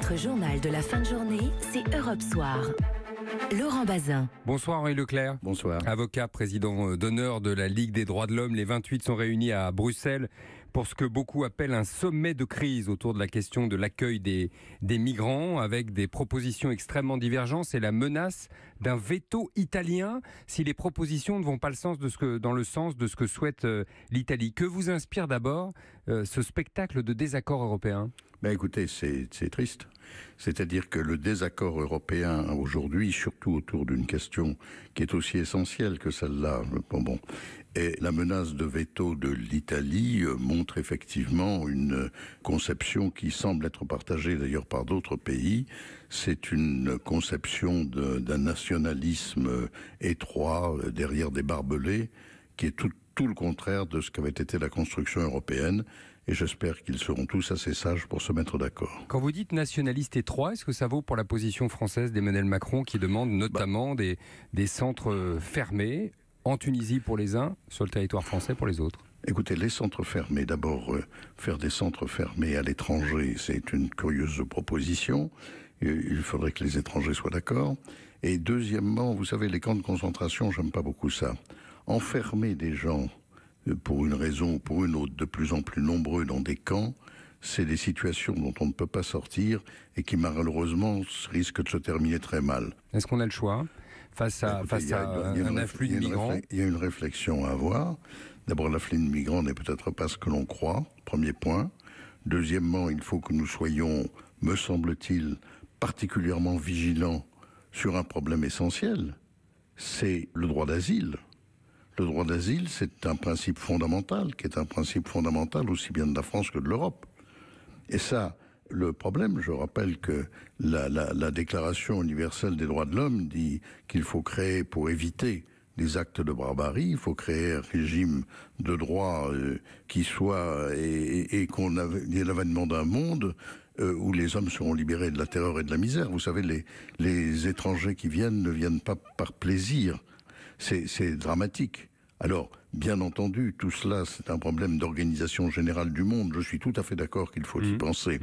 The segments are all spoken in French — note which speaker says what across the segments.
Speaker 1: Votre journal de la fin de journée, c'est Europe Soir. Laurent Bazin.
Speaker 2: Bonsoir Henri Leclerc.
Speaker 3: Bonsoir.
Speaker 2: Avocat, président d'honneur de la Ligue des droits de l'homme. Les 28 sont réunis à Bruxelles pour ce que beaucoup appellent un sommet de crise autour de la question de l'accueil des migrants, avec des propositions extrêmement divergentes et la menace d'un veto italien si les propositions ne vont pas dans le sens de ce que souhaite l'Italie. Que vous inspire d'abord ce spectacle de désaccord européen ?
Speaker 3: Écoutez, c'est triste. C'est-à-dire que le désaccord européen aujourd'hui, surtout autour d'une question qui est aussi essentielle que celle-là, et la menace de veto de l'Italie montre effectivement une conception qui semble être partagée d'ailleurs par d'autres pays. C'est une conception d'un nationalisme étroit derrière des barbelés qui est tout le contraire de ce qu'avait été la construction européenne. Et j'espère qu'ils seront tous assez sages pour se mettre d'accord.
Speaker 2: Quand vous dites nationaliste étroit, est-ce que ça vaut pour la position française d'Emmanuel Macron qui demande notamment des centres fermés en Tunisie pour les uns, sur le territoire français pour les autres ?
Speaker 3: Écoutez, les centres fermés, d'abord, faire des centres fermés à l'étranger, c'est une curieuse proposition. Il faudrait que les étrangers soient d'accord. Et deuxièmement, vous savez, les camps de concentration, j'aime pas beaucoup ça. Enfermer des gens pour une raison ou pour une autre, de plus en plus nombreux dans des camps, c'est des situations dont on ne peut pas sortir et qui malheureusement risquent de se terminer très mal.
Speaker 2: Est-ce qu'on a le choix face à un afflux de migrants ?
Speaker 3: Il y a une réflexion à avoir. D'abord, l'afflux de migrants n'est peut-être pas ce que l'on croit, premier point. Deuxièmement, il faut que nous soyons, me semble-t-il, particulièrement vigilants sur un problème essentiel, c'est le droit d'asile. Le droit d'asile, c'est un principe fondamental, qui est un principe fondamental aussi bien de la France que de l'Europe. Et ça, le problème, je rappelle que la Déclaration universelle des droits de l'homme dit qu'il faut créer, pour éviter les actes de barbarie, il faut créer un régime de droit qui soit, et qu'on ait l'avènement d'un monde où les hommes seront libérés de la terreur et de la misère. Vous savez, les étrangers qui viennent ne viennent pas par plaisir. C'est dramatique. Alors, bien entendu, tout cela, c'est un problème d'organisation générale du monde. Je suis tout à fait d'accord qu'il faut y penser.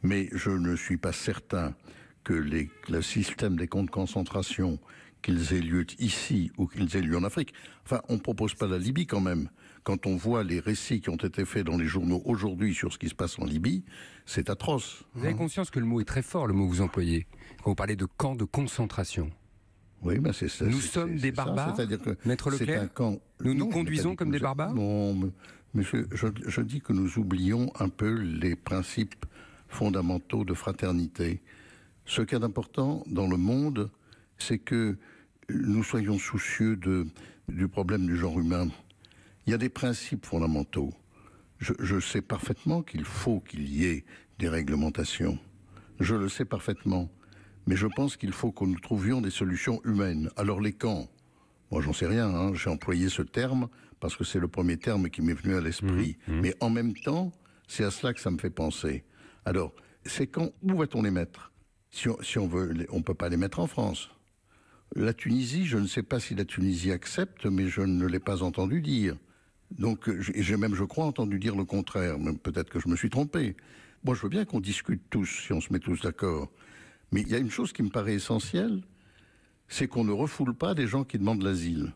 Speaker 3: Mais je ne suis pas certain que le système des camps de concentration, qu'ils aient lieu ici ou qu'ils aient lieu en Afrique. Enfin, on ne propose pas la Libye quand même. Quand on voit les récits qui ont été faits dans les journaux aujourd'hui sur ce qui se passe en Libye, c'est atroce.
Speaker 2: Vous avez conscience que le mot est très fort, le mot que vous employez, quand vous parlez de camps de concentration ?
Speaker 3: Oui, c'est ça.
Speaker 2: Nous sommes des barbares,
Speaker 3: c'est-à-dire que
Speaker 2: Maître Leclerc, nous nous conduisons comme des barbares ?
Speaker 3: Non, monsieur, je dis que nous oublions un peu les principes fondamentaux de fraternité. Ce qu'il y a d'important dans le monde, c'est que nous soyons soucieux du problème du genre humain. Il y a des principes fondamentaux. Je sais parfaitement qu'il faut qu'il y ait des réglementations. Je le sais parfaitement. Mais je pense qu'il faut que nous trouvions des solutions humaines. Alors les camps, moi j'en sais rien, j'ai employé ce terme parce que c'est le premier terme qui m'est venu à l'esprit. Mais en même temps, c'est à cela que ça me fait penser. Alors, ces camps, où va-t-on les mettre ? Si on veut, on ne peut pas les mettre en France. La Tunisie, je ne sais pas si la Tunisie accepte, mais je ne l'ai pas entendu dire. Donc, j'ai même, je crois, entendu dire le contraire. Mais peut-être que je me suis trompé. Moi, je veux bien qu'on discute tous, si on se met tous d'accord. Mais il y a une chose qui me paraît essentielle, c'est qu'on ne refoule pas des gens qui demandent l'asile.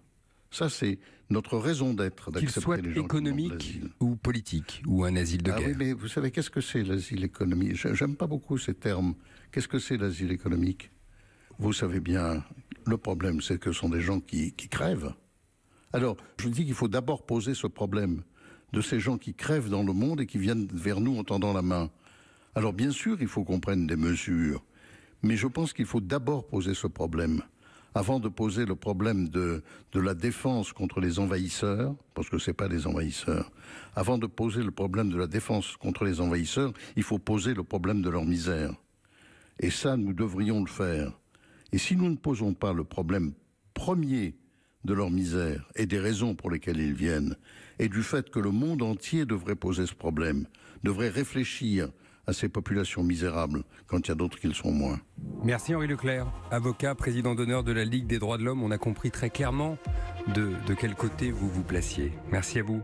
Speaker 3: Ça, c'est notre raison d'être, d'accepter les gens qui demandent l'asile.
Speaker 2: Qu'il soit économique ou politique, ou un asile de guerre.
Speaker 3: Oui, mais vous savez, qu'est-ce que c'est l'asile économique ? J'aime pas beaucoup ces termes. Qu'est-ce que c'est l'asile économique ? Vous savez bien, le problème, c'est que ce sont des gens qui crèvent. Alors, je dis qu'il faut d'abord poser ce problème de ces gens qui crèvent dans le monde et qui viennent vers nous en tendant la main. Alors, bien sûr, il faut qu'on prenne des mesures. Mais je pense qu'il faut d'abord poser ce problème, avant de poser le problème de la défense contre les envahisseurs, parce que ce n'est pas des envahisseurs. Avant de poser le problème de la défense contre les envahisseurs, il faut poser le problème de leur misère. Et ça, nous devrions le faire. Et si nous ne posons pas le problème premier de leur misère et des raisons pour lesquelles ils viennent, et du fait que le monde entier devrait poser ce problème, devrait réfléchir à ces populations misérables, quand il y a d'autres qui le sont moins.
Speaker 2: Merci Henri Leclerc, avocat, président d'honneur de la Ligue des droits de l'homme. On a compris très clairement de quel côté vous vous placiez. Merci à vous.